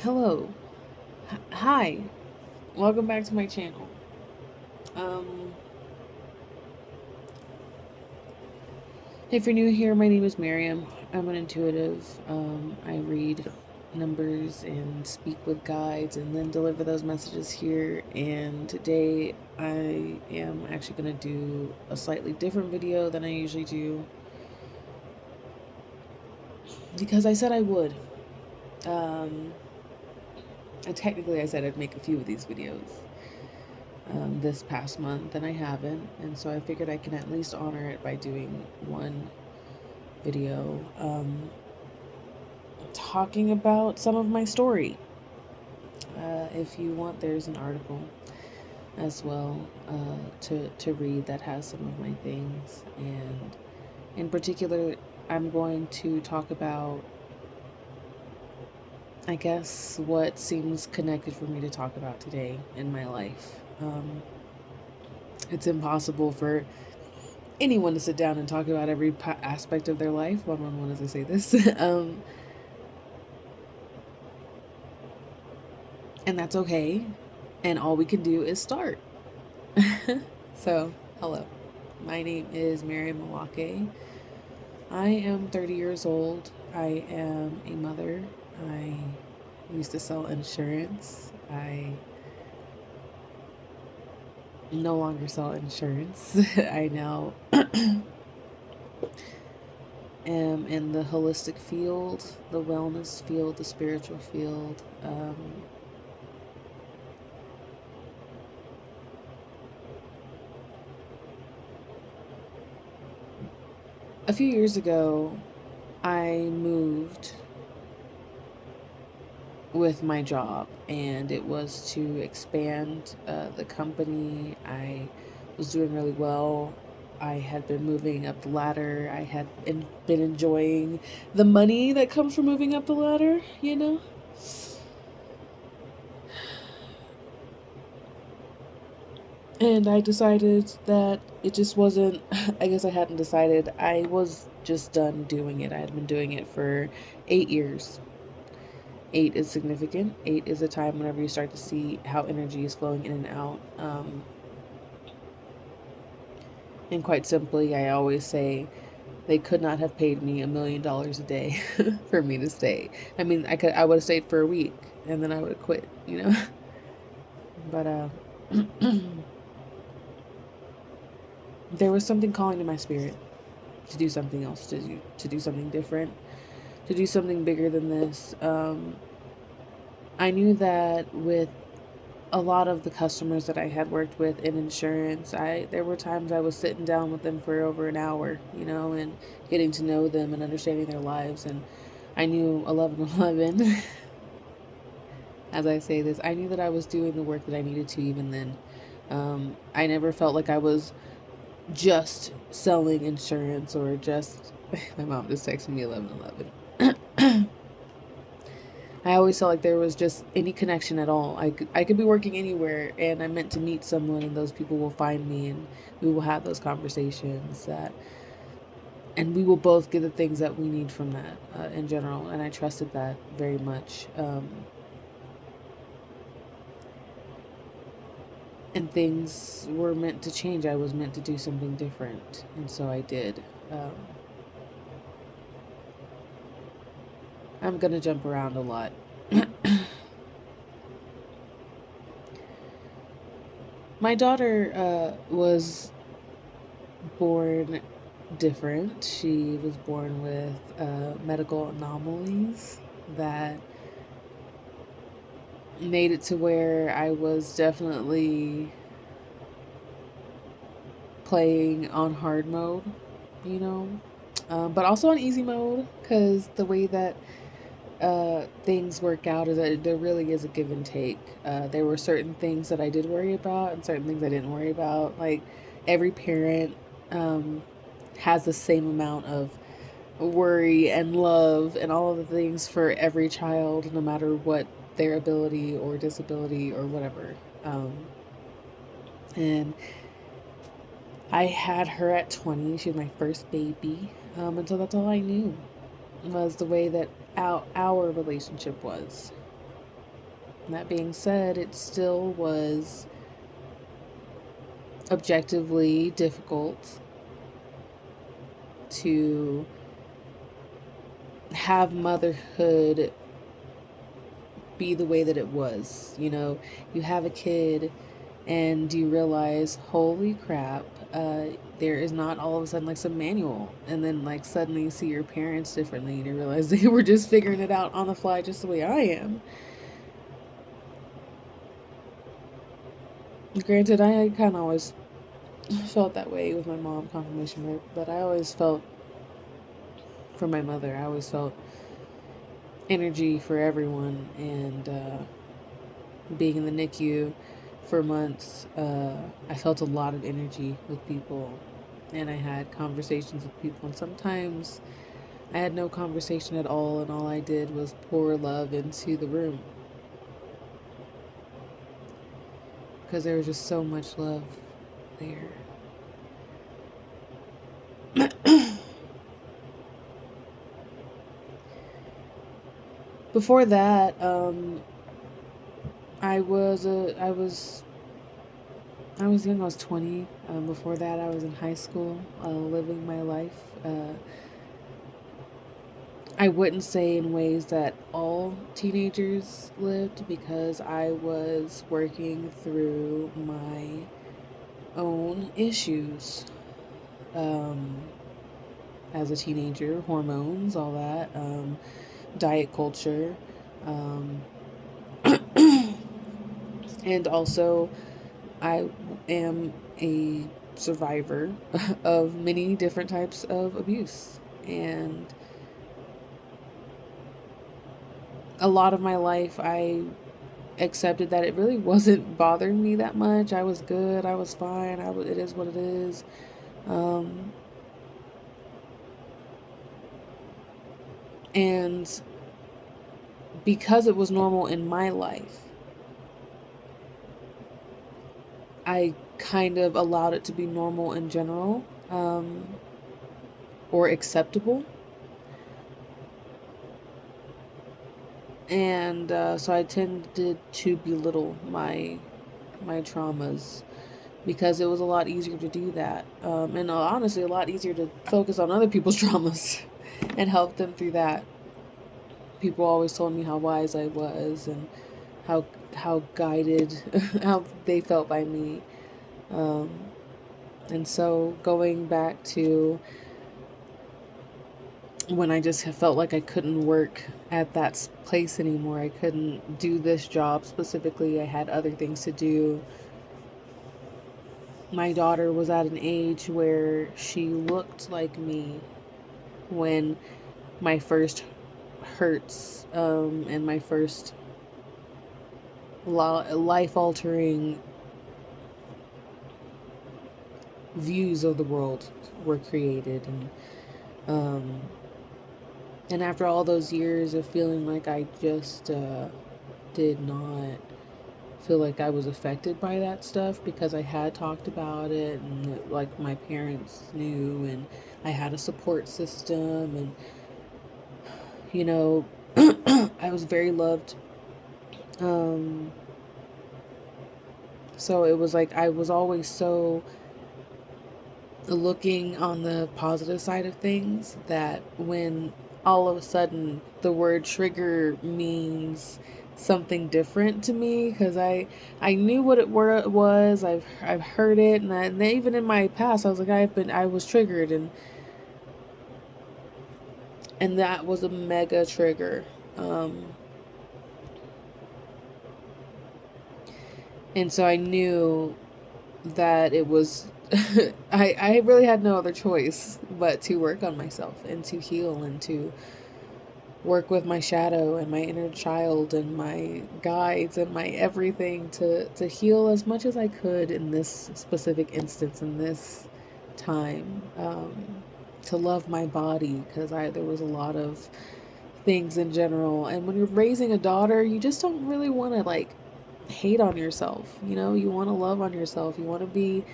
Hello. Hi. Welcome back to my channel. Um, if you're new here, my name is Miriam. I'm an intuitive. I read numbers and speak with guides and then deliver those messages here. And today I am actually going to do a slightly different video than I usually do because I said I would. Um, and technically I said I'd make a few of these videos. This past month, and I haven't, and so I figured I can at least honor it by doing one video talking about some of my story. If you want, there's an article as well to read that has some of my things, and in particular, I'm going to talk about, I guess, what seems connected for me to talk about today in my life. It's impossible for anyone to sit down and talk about every aspect of their life one on one as I say this. And that's okay. And all we can do is start. So, hello. My name is Mary Mawake. I am 30 years old. I am a mother. I used to sell insurance. I no longer sell insurance. I now am in the holistic field, the wellness field, the spiritual field. A few years ago, I moved with my job, and it was to expand the company. I was doing really well. I had been moving up the ladder. I had been enjoying the money that comes from moving up the ladder, you know? And I decided that it just wasn't, I guess I hadn't decided. I was just done doing it. I had been doing it for 8 years. 8 is significant. 8 is a time whenever you start to see how energy is flowing in and out. And quite simply, I always say they could not have paid me $1 million a day for me to stay. I mean, I would have stayed for a week and then I would have quit, you know? But there was something calling to my spirit to do something else, to do something different, to do something bigger than this. I knew that with a lot of the customers that I had worked with in insurance, there were times I was sitting down with them for over an hour, you know, and getting to know them and understanding their lives. And I knew 1111, as I say this, I knew that I was doing the work that I needed to even then. I never felt like I was just selling insurance or just, my mom just texted me 1111. I always felt like there was just any connection at all. I could be working anywhere, and I'm meant to meet someone, and those people will find me, and we will have those conversations and we will both get the things that we need from that in general. And I trusted that very much. And things were meant to change. I was meant to do something different, and so I did. I'm gonna jump around a lot. My daughter was born different. She was born with medical anomalies that made it to where I was definitely playing on hard mode, you know, but also on easy mode, because the way that things work out is that there really is a give and take. There were certain things that I did worry about and certain things I didn't worry about. Like every parent um, has the same amount of worry and love and all of the things for every child, no matter what their ability or disability or whatever. And I had her at 20. She was my first baby. And so that's all I knew was the way that our relationship was. That being said, it still was objectively difficult to have motherhood be the way that it was. You know, you have a kid and you realize, holy crap, there is not all of a sudden like some manual. And then like suddenly you see your parents differently and you realize they were just figuring it out on the fly just the way I am. Granted, I kind of always felt that way with my mom, confirmation work, but I always felt for my mother, I always felt energy for everyone. And being in the NICU for months, I felt a lot of energy with people, and I had conversations with people. And sometimes I had no conversation at all, and all I did was pour love into the room because there was just so much love there. Before that, I was young. I was 20. Before that, I was in high school, living my life. I wouldn't say in ways that all teenagers lived because I was working through my own issues um, as a teenager, hormones, all that, diet culture, um, and also I am a survivor of many different types of abuse. And a lot of my life, I accepted that it really wasn't bothering me that much. I was good. I was fine. It is what it is. Um, and because it was normal in my life, I kind of allowed it to be normal in general, or acceptable. And so I tended to belittle my traumas because it was a lot easier to do that. And honestly, a lot easier to focus on other people's traumas and help them through that. People always told me how wise I was and how how guided how they felt by me. Um, and so going back to when I just felt like I couldn't work at that place anymore, I couldn't do this job specifically. I had other things to do. My daughter was at an age where she looked like me when my first hurts, and my first life altering views of the world were created. Um, and after all those years of feeling like I just did not feel like I was affected by that stuff because I had talked about it and like my parents knew and I had a support system and you know I was very loved. Um, so it was like I was always so looking on the positive side of things that when all of a sudden the word trigger means something different to me because I knew what it was. I've heard it and even in my past I was like I was triggered and that was a mega trigger. um and so I knew that it was I really had no other choice but to work on myself and to heal and to work with my shadow and my inner child and my guides and my everything to heal as much as I could in this specific instance in this time, to love my body because I there was a lot of things in general. And when you're raising a daughter, you just don't really want to like hate on yourself. You know, you want to love on yourself. You want to be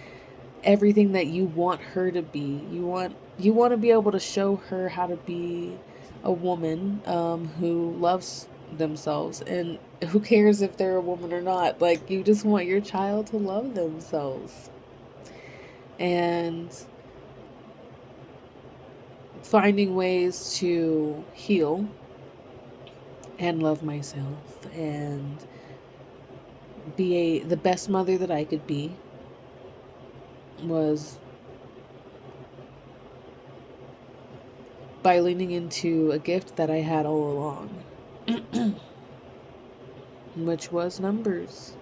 everything that you want her to be. You want to be able to show her how to be a woman, who loves themselves. And who cares if they're a woman or not? Like, you just want your child to love themselves. And finding ways to heal and love myself and be the best mother that I could be was by leaning into a gift that I had all along, which was numbers.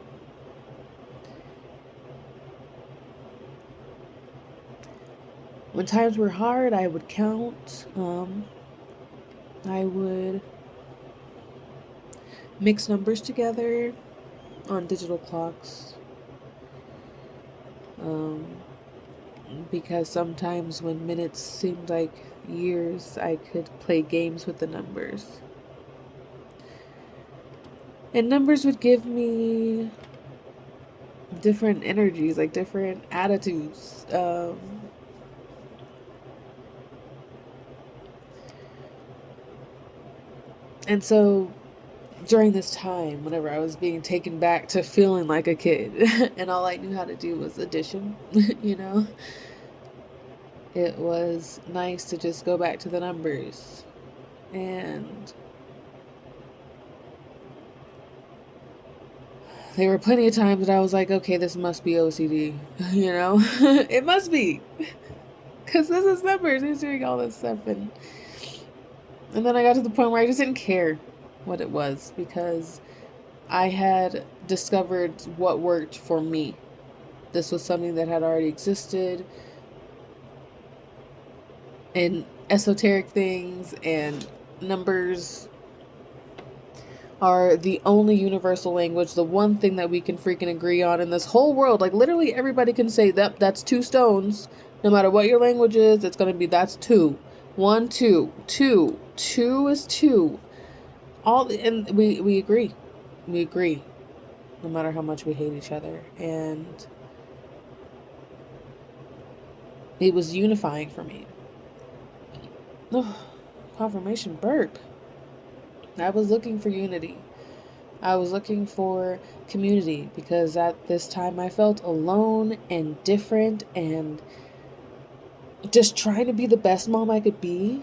When times were hard, I would count. I would mix numbers together on digital clocks. Because sometimes when minutes seemed like years, I could play games with the numbers. And numbers would give me different energies, like different attitudes. And so during this time, whenever I was being taken back to feeling like a kid, and all I knew how to do was addition, you know, it was nice to just go back to the numbers. And there were plenty of times that I was like, okay, this must be OCD, you know, it must be, because this is numbers, it's doing all this stuff. And then I got to the point where I just didn't care what it was, because I had discovered what worked for me. This was something that had already existed in esoteric things, and numbers are the only universal language, the one thing that we can freaking agree on in this whole world. Like, literally everybody can say that's 2 stones. No matter what your language is, it's going to be that's 2. 1, 2. 2. 2 is 2. And we agree. We agree. No matter how much we hate each other. And it was unifying for me. Oh, confirmation burp. I was looking for unity. I was looking for community, because at this time I felt alone and different and just trying to be the best mom I could be.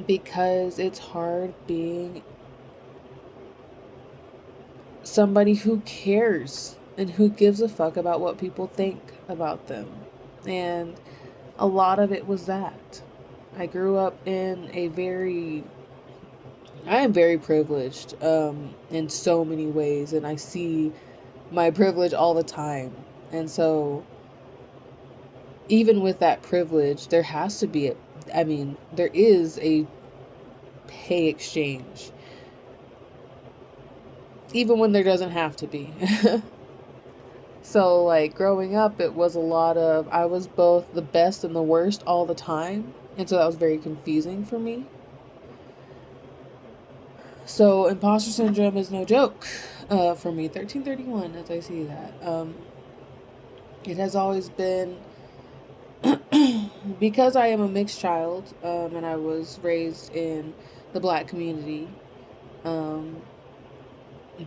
Because it's hard being somebody who cares and who gives a fuck about what people think about them. And a lot of it was that. I grew up in I am very privileged in so many ways, and I see my privilege all the time. And so even with that privilege, there has to be there is a pay exchange, even when there doesn't have to be. So, like, growing up, it was a lot of, I was both the best and the worst all the time. And so that was very confusing for me. So, imposter syndrome is no joke for me. 1331, as I see that. It has always been, because I am a mixed child, and I was raised in the Black community,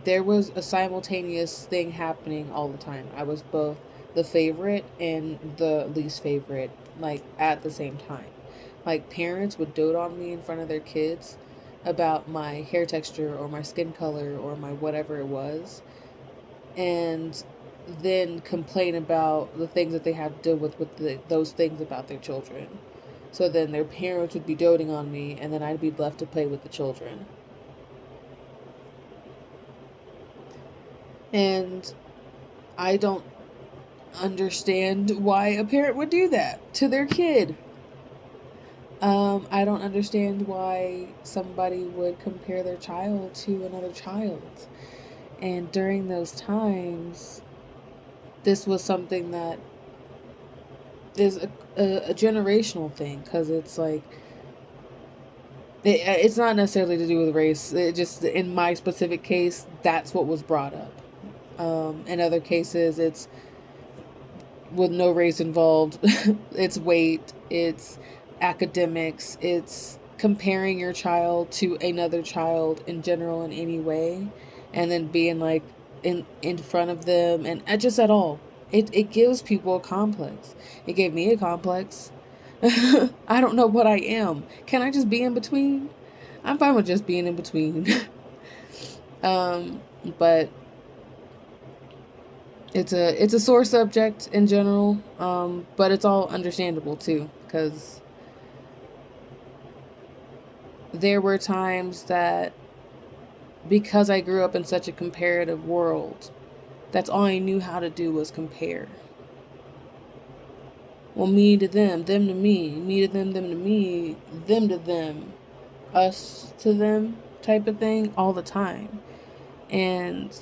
there was a simultaneous thing happening all the time. I was both the favorite and the least favorite, like, at the same time. Like, parents would dote on me in front of their kids about my hair texture or my skin color or my whatever it was, and then complain about the things that they had to deal with those things about their children. So then their parents would be doting on me, and then I'd be left to play with the children. And I don't understand why a parent would do that to their kid. I don't understand why somebody would compare their child to another child. And during those times, this was something that is a generational thing, because it's like, it's not necessarily to do with race. It just, in my specific case, that's what was brought up. In other cases, it's with no race involved. It's weight, it's academics, it's comparing your child to another child in general in any way, and then being like in front of them, and just at all, it gives people a complex. It gave me a complex. I don't know what I am. Can I just be in between? I'm fine with just being in between. But it's a sore subject in general, but it's all understandable too, because there were times that, because I grew up in such a comparative world, that's all I knew how to do was compare. Well, me to them to me to them to me, them to them, us to them type of thing all the time. And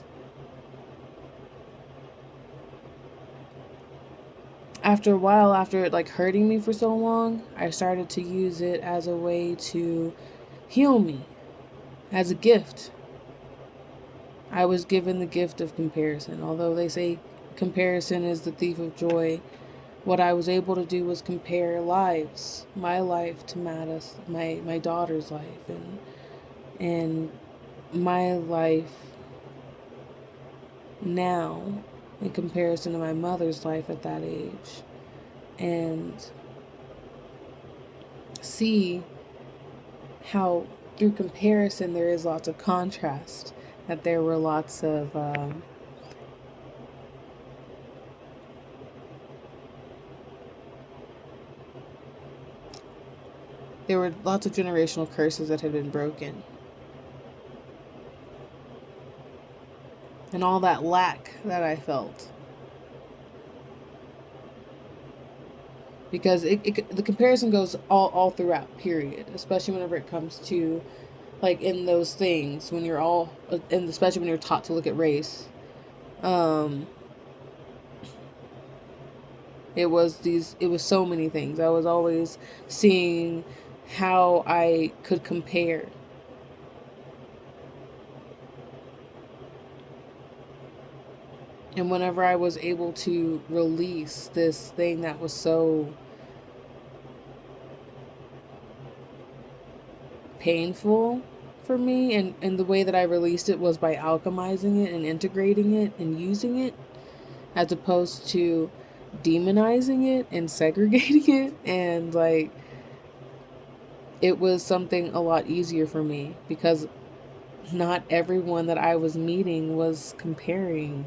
after a while, after it like hurting me for so long, I started to use it as a way to heal me, as a gift. I was given the gift of comparison. Although they say comparison is the thief of joy, what I was able to do was compare lives, my life to Mattis, my daughter's life, and my life now in comparison to my mother's life at that age, and see how through comparison there is lots of contrast, that there were lots of generational curses that had been broken, and all that lack that I felt, because the comparison goes all throughout, period, especially whenever it comes to like in those things when you're all, and especially when you're taught to look at race. It was so many things. I was always seeing how I could compare. And whenever I was able to release this thing that was so painful for me, and the way that I released it was by alchemizing it and integrating it and using it, as opposed to demonizing it and segregating it, and like, it was something a lot easier for me, because not everyone that I was meeting was comparing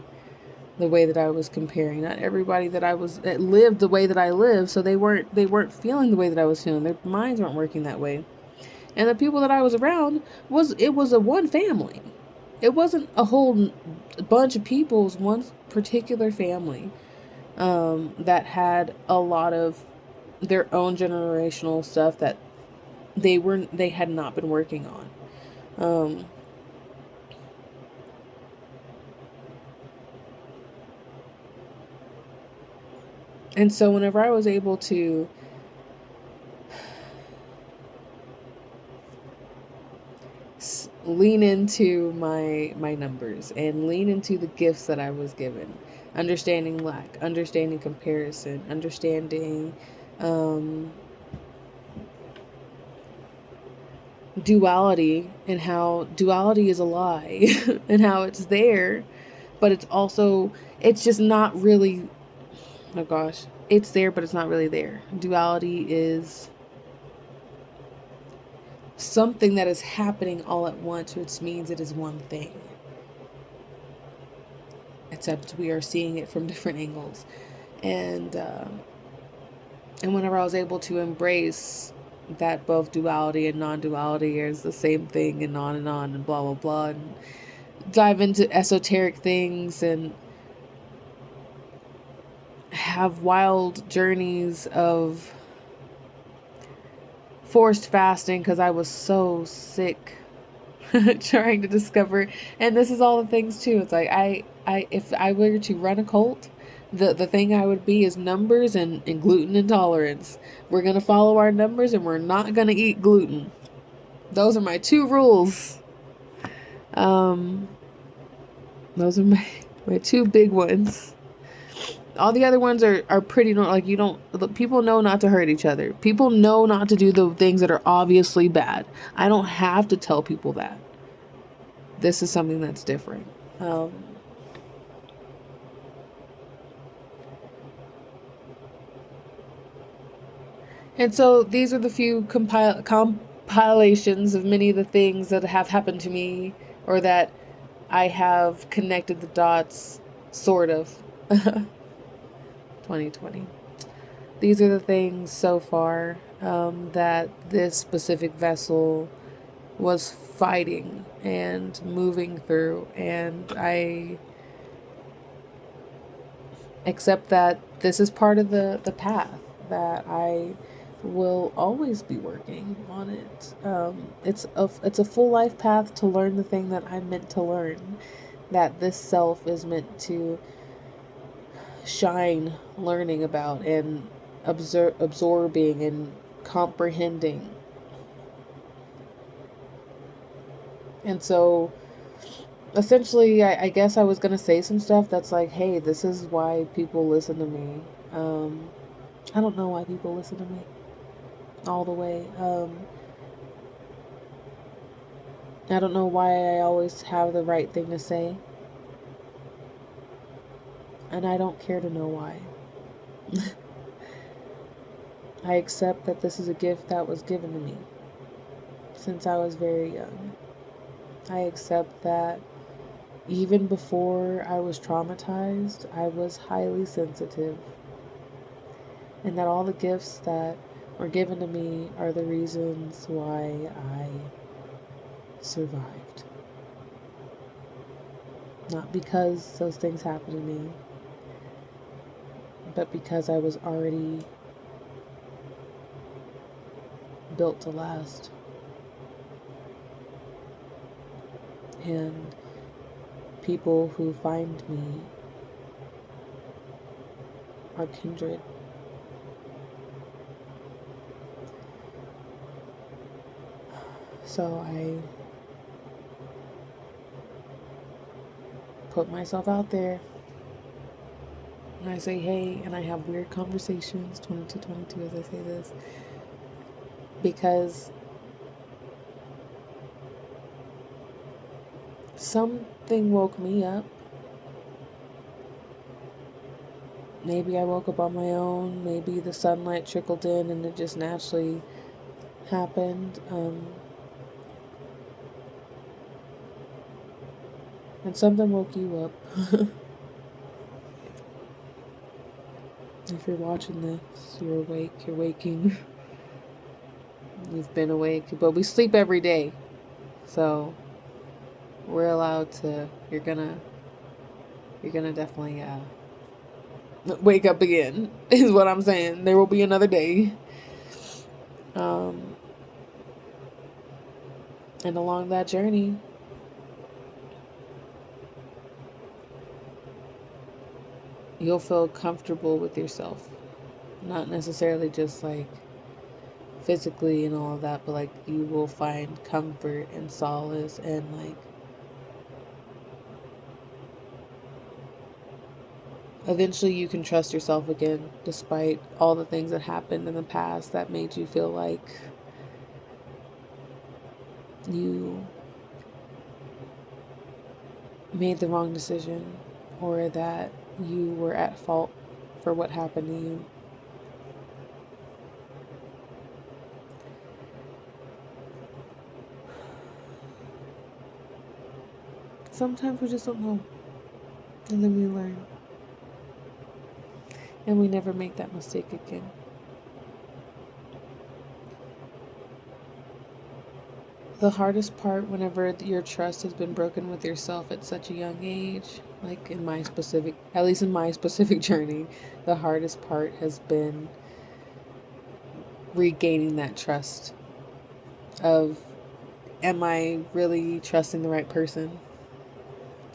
the way that I was comparing. Not everybody that lived the way that I lived, so they weren't feeling the way that I was feeling. Their minds weren't working that way. And the people that I was around was a one family. It wasn't a whole bunch of people. It was one particular family that had a lot of their own generational stuff that they had not been working on. And so whenever I was able to lean into my numbers and lean into the gifts that I was given, understanding lack, understanding comparison, understanding duality, and how duality is a lie and how it's there, but it's just not really, oh gosh, it's there, but it's not really there. Duality is something that is happening all at once, which means it is one thing. Except we are seeing it from different angles. And whenever I was able to embrace that both duality and non-duality is the same thing, and on and blah blah blah, and dive into esoteric things and have wild journeys of forced fasting, because I was so sick trying to discover. And this is all the things too. It's like if I were to run a cult, the thing I would be is numbers and gluten intolerance. We're gonna follow our numbers and we're not gonna eat gluten. Those are my two rules. Those are my two big ones. All the other ones are pretty like, you don't, people know not to hurt each other. People know not to do the things that are obviously bad. I don't have to tell people that. This is something that's different. And so these are the few compilations of many of the things that have happened to me, or that I have connected the dots, sort of. 2020. These are the things so far that this specific vessel was fighting and moving through, and I accept that this is part of the path, that I will always be working on it. It's a full life path to learn the thing that I'm meant to learn, that this self is meant to shine learning about and absorbing and comprehending. And so essentially, I guess I was going to say some stuff that's like, hey, this is why people listen to me. I don't know why people listen to me all the way. I don't know why I always have the right thing to say. And I don't care to know why. I accept that this is a gift that was given to me since I was very young. I accept that even before I was traumatized, I was highly sensitive. And that all the gifts that were given to me are the reasons why I survived. Not because those things happened to me, but because I was already built to last. And people who find me are kindred. So I put myself out there and I say, hey, and I have weird conversations, 22 as I say this, because something woke me up. Maybe I woke up on my own. Maybe the sunlight trickled in and it just naturally happened. And something woke you up. If you're watching this, you're awake, you're waking. You've been awake. But we sleep every day. So we're allowed to, you're gonna definitely wake up again, is what I'm saying. There will be another day. And along that journey, you'll feel comfortable with yourself. Not necessarily just like physically and all of that, but like you will find comfort and solace, and like eventually you can trust yourself again, despite all the things that happened in the past that made you feel like you made the wrong decision, or that you were at fault for what happened to you. Sometimes we just don't know, and then we learn, and we never make that mistake again. The hardest part whenever your trust has been broken with yourself at such a young age, like in my specific, at least in my specific journey, the hardest part has been regaining that trust of, am I really trusting the right person,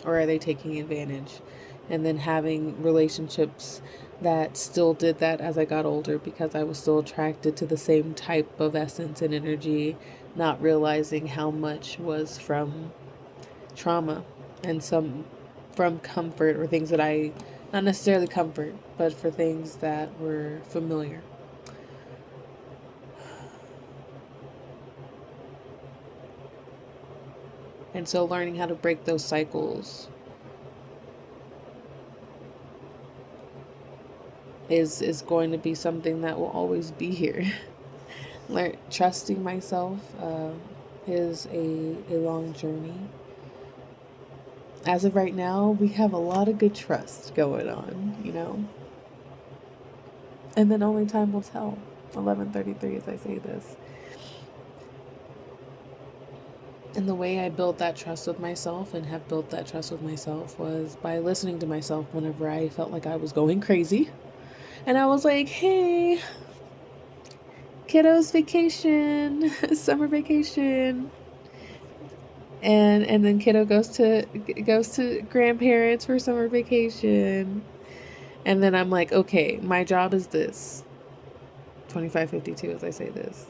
or are they taking advantage? And then having relationships that still did that as I got older, because I was still attracted to the same type of essence and energy, not realizing how much was from trauma and some from comfort, or things that I Not necessarily comfort, but for things that were familiar. And so learning how to break those cycles is going to be something that will always be here. Trusting myself is a long journey. As of right now, we have a lot of good trust going on, and then only time will tell. 11:33 as I say this. And the way I built that trust with myself and have built that trust with myself was by listening to myself whenever I felt like I was going crazy. And I was like, hey, kiddos vacation, summer vacation. And then kiddo goes to grandparents for summer vacation. And then I'm like, okay, my job is this. 2552 as I say this.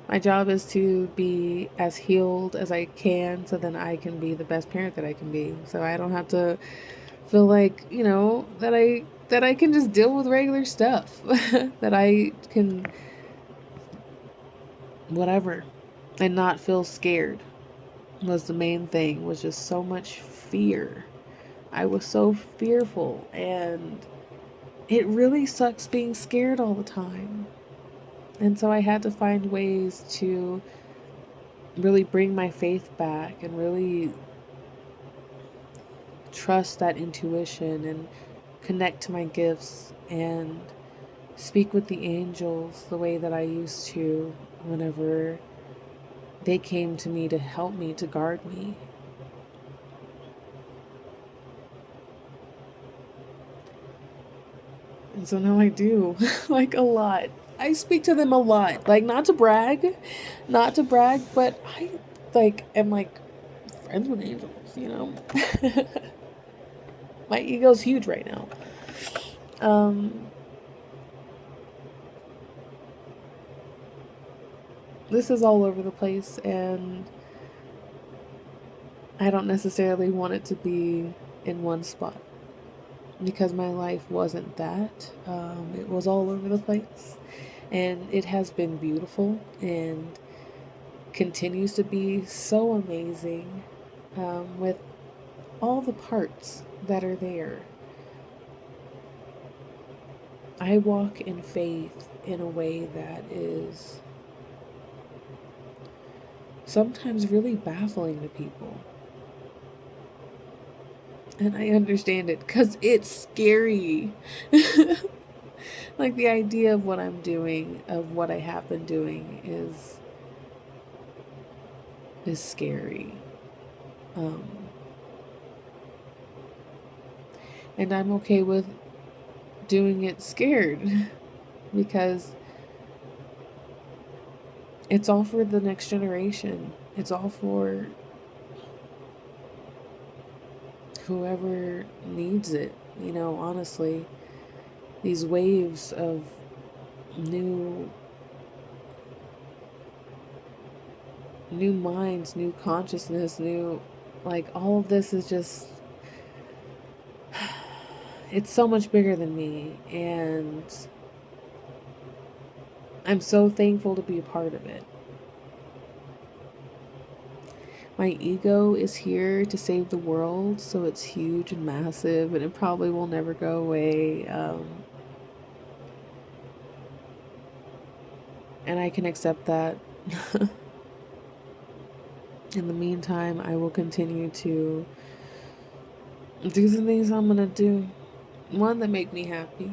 My job is to be as healed as I can so then I can be the best parent that I can be. So I don't have to feel like, that I can just deal with regular stuff. That I can whatever and not feel scared was the main thing. Was just so much fear. I was so fearful, and it really sucks being scared all the time. And so I had to find ways to really bring my faith back and really trust that intuition and connect to my gifts and speak with the angels the way that I used to whenever they came to me to help me, to guard me. And so now I do, like a lot. I speak to them a lot. Like not to brag, but I am friends with angels. My ego's huge right now. This is all over the place, and I don't necessarily want it to be in one spot because my life wasn't that. It was all over the place, and it has been beautiful and continues to be so amazing, with all the parts that are there. I walk in faith in a way that is sometimes really baffling to people. And I understand it because it's scary. Like the idea of what I'm doing, of what I have been doing is scary. And I'm okay with doing it scared because it's all for the next generation. It's all for whoever needs it, honestly. These waves of new minds, new consciousness, all of this is just, it's so much bigger than me, and I'm so thankful to be a part of it. My ego is here to save the world, so it's huge and massive, and it probably will never go away. And I can accept that. In the meantime, I will continue to do the things I'm gonna do. One that make me happy.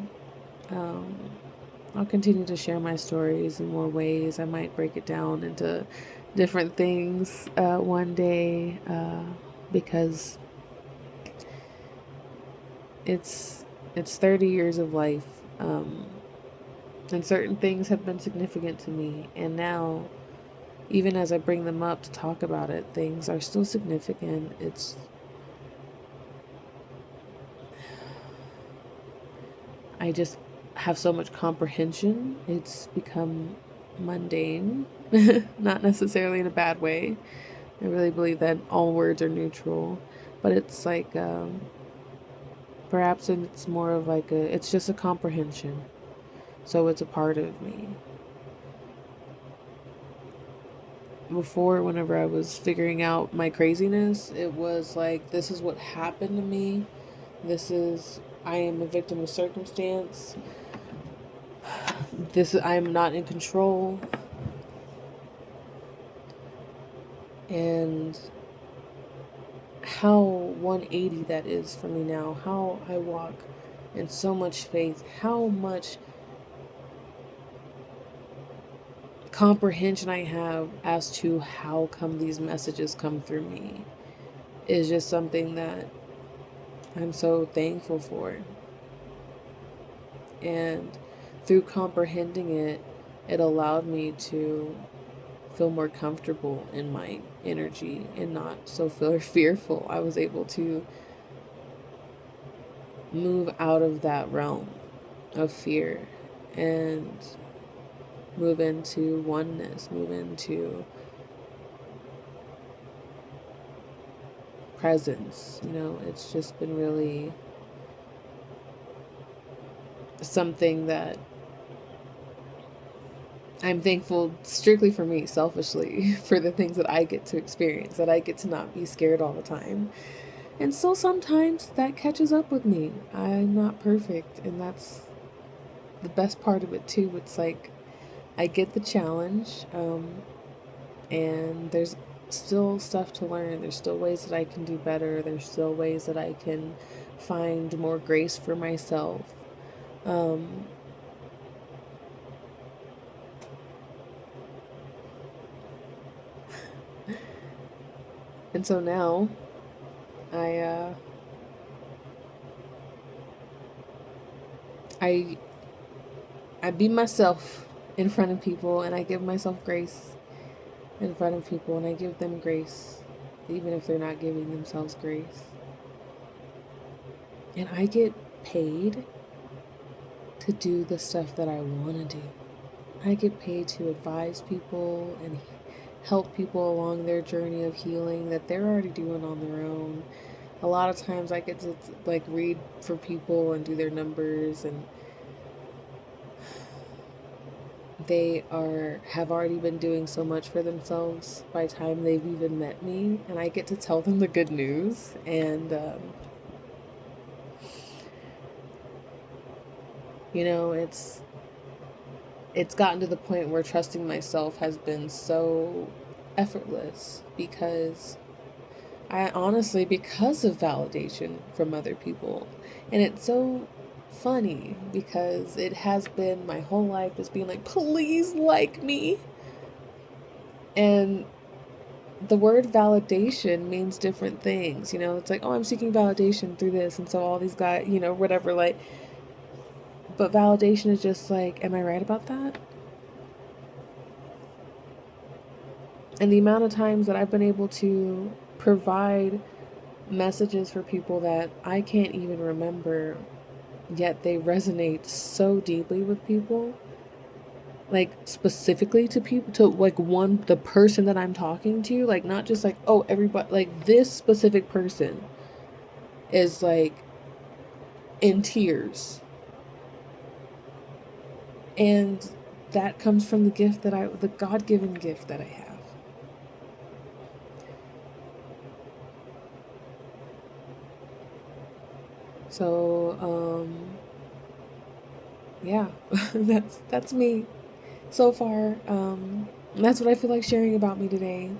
I'll continue to share my stories in more ways. I might break it down into different things one day, because it's 30 years of life, and certain things have been significant to me, and now even as I bring them up to talk about it, things are still significant. I just have so much comprehension. It's become mundane, not necessarily in a bad way. I really believe that all words are neutral, but it's like, Perhaps it's more of like it's just a comprehension. So it's a part of me. Before, whenever I was figuring out my craziness, it was like, this is what happened to me. I am a victim of circumstance. I am not in control. And how 180 that is for me now. How I walk in so much faith. How much comprehension I have as to how come these messages come through me is just something that I'm so thankful for. And through comprehending it, it allowed me to feel more comfortable in my energy and not so feel fearful. I was able to move out of that realm of fear and move into oneness, move into presence. It's just been really something that I'm thankful strictly for me, selfishly, for the things that I get to experience, that I get to not be scared all the time. And so sometimes that catches up with me. I'm not perfect, and that's the best part of it too. It's like I get the challenge, and there's still stuff to learn. There's still ways that I can do better. There's still ways that I can find more grace for myself. And so now I I I be myself in front of people, and I give myself grace in front of people, and I give them grace even if they're not giving themselves grace. And I get paid to do the stuff that I want to do. I get paid to advise people and help people along their journey of healing that they're already doing on their own. A lot of times I get to read for people and do their numbers, and they have already been doing so much for themselves by the time they've even met me, and I get to tell them the good news. And it's gotten to the point where trusting myself has been so effortless because because of validation from other people. And it's so funny because it has been my whole life just being like, please like me. And the word validation means different things. It's like, oh, I'm seeking validation through this. And so all these guys, whatever, but validation is just like, am I right about that? And the amount of times that I've been able to provide messages for people that I can't even remember, yet they resonate so deeply with people, specifically to people, to the person that I'm talking to, not just oh, everybody, this specific person is in tears. And that comes from the God-given gift that I have. So, yeah, that's me so far. That's what I feel like sharing about me today.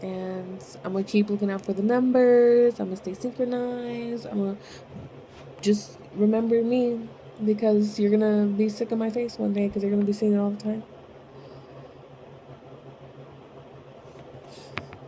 And I'm gonna keep looking out for the numbers. I'm gonna stay synchronized. I'm gonna just remember me, because you're gonna be sick of my face one day because you're gonna be seeing it all the time.